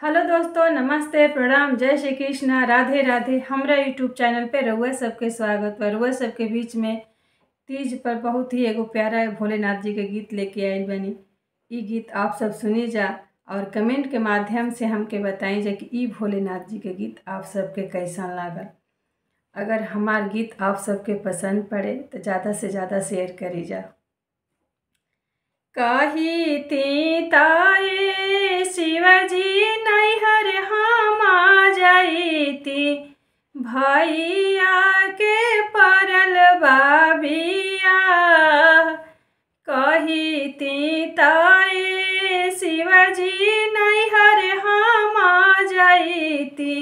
Hello दोस्तों, नमस्ते, प्रणाम, जय श्री कृष्णा, राधे राधे। हमरा यूट्यूब चैनल पे रउआ सबके स्वागत बा। रउआ सबके बीच में तीज पर बहुत ही एगो प्यारा भोलेनाथ जी के गीत लेके आइल बनी। ई गीत आप सब सुनी जा और कमेंट के माध्यम से हमके बताई जा कि ई भोलेनाथ जी के गीत आप सबके कैसन लागल। अगर हमार गीत आप सबके पसंद पड़े तो ज़्यादा से ज़्यादा शेयर करी जा। कही ताये शिवजी नैहर हम आ जाइती, भैया के परल बाबिया। कही ताये शिवजी नैहर हम आ जाइती,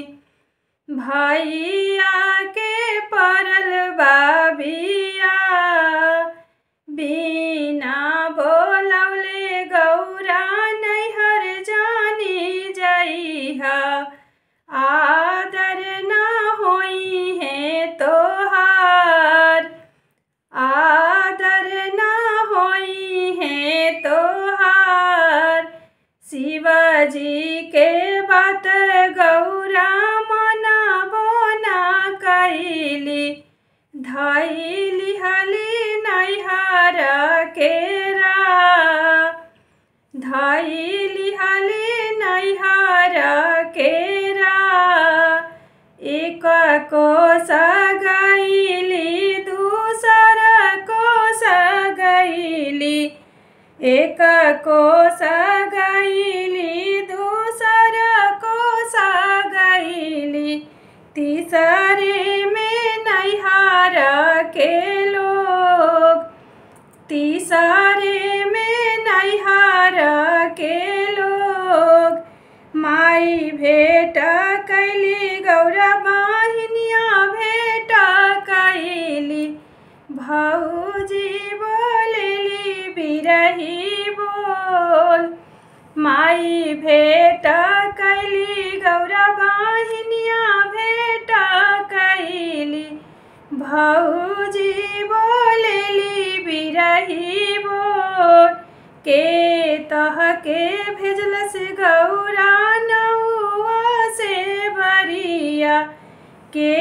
भैया के परल बाबिया। बिना बोलवले गौरा नैहर जानी जइहा, आदर ना होई है तोहार, आदर ना होई है तोहार। शिवजी के बात गौरा मना बोना कैली, धैली हली नैहर केरा, धैली हली नैहर केरा। एक कोस गईली दूसर कोस गईली, एक कोस गईली दूसर कोस गईली, तीसरे में नैहर के लोग, तीसरे में नैहर के लोग। माई भेट कैली गौरा बहिनिया भेट कैली, भौजी बोलेली बिरही बोल। माई भेट कैली गौरा बहिनिया भेट कैली, भौजी बोलेली बिरही बोल। के तहके भेजलस गौरा नौआ से बरिया, के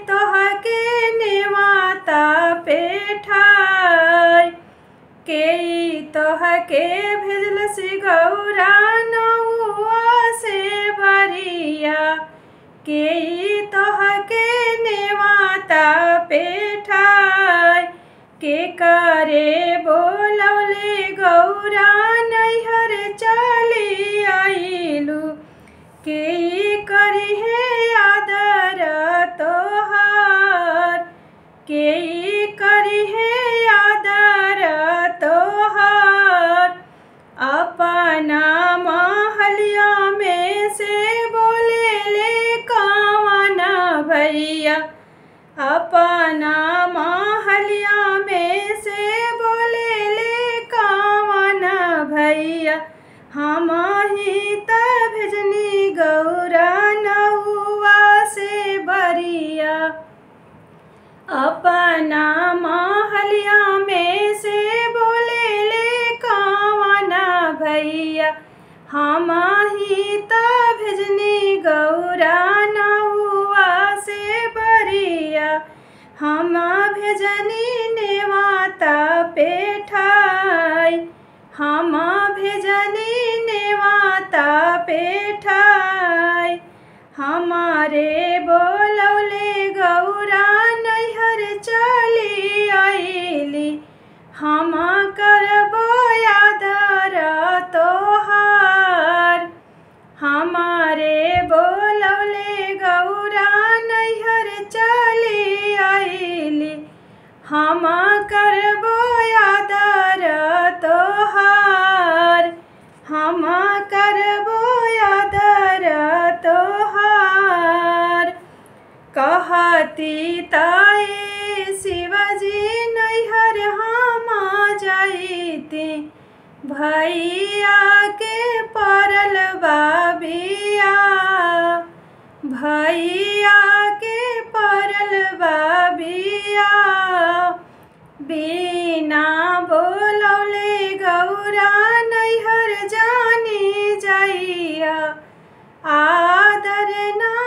तहके नेवाता पेठाय, के तहके भेजलस गौरा नौआ से बरिया, के तहके नेवाता पेठाय। के करे बोलवले गौरा नैहर चली आइलू, के करी है आदर तोहार, के करी है आदर तोहार। अपना महलिया में से बोले ले कौन भैया, अपना महलिया में से बोले ले कौन भैया। हम ही त भेजनी गौरा नौआ से बरिया, अपना महलिया में से बोले ले कौन भैया। हम ही त भेजनी गौरा नौआ से बरिया, हम भेजनी नेवाता पेठाय, हम भेजनी नेवाता पेठाय। हमारे बोलवले गौरा नैहर चली आइली, हम करबो आदर तोहार। हमारे बोलवले गौरा नैहर चली आइली, हम करबो आदर तोहार, हम करबो आदर तोहार। कहती ताये शिवजी नैहर हम आ जाइती, भैया के परल बाबिया, भैया के परल बाबिया। बिना बोलवले गौरा नैहर जानी जइया, आदर ना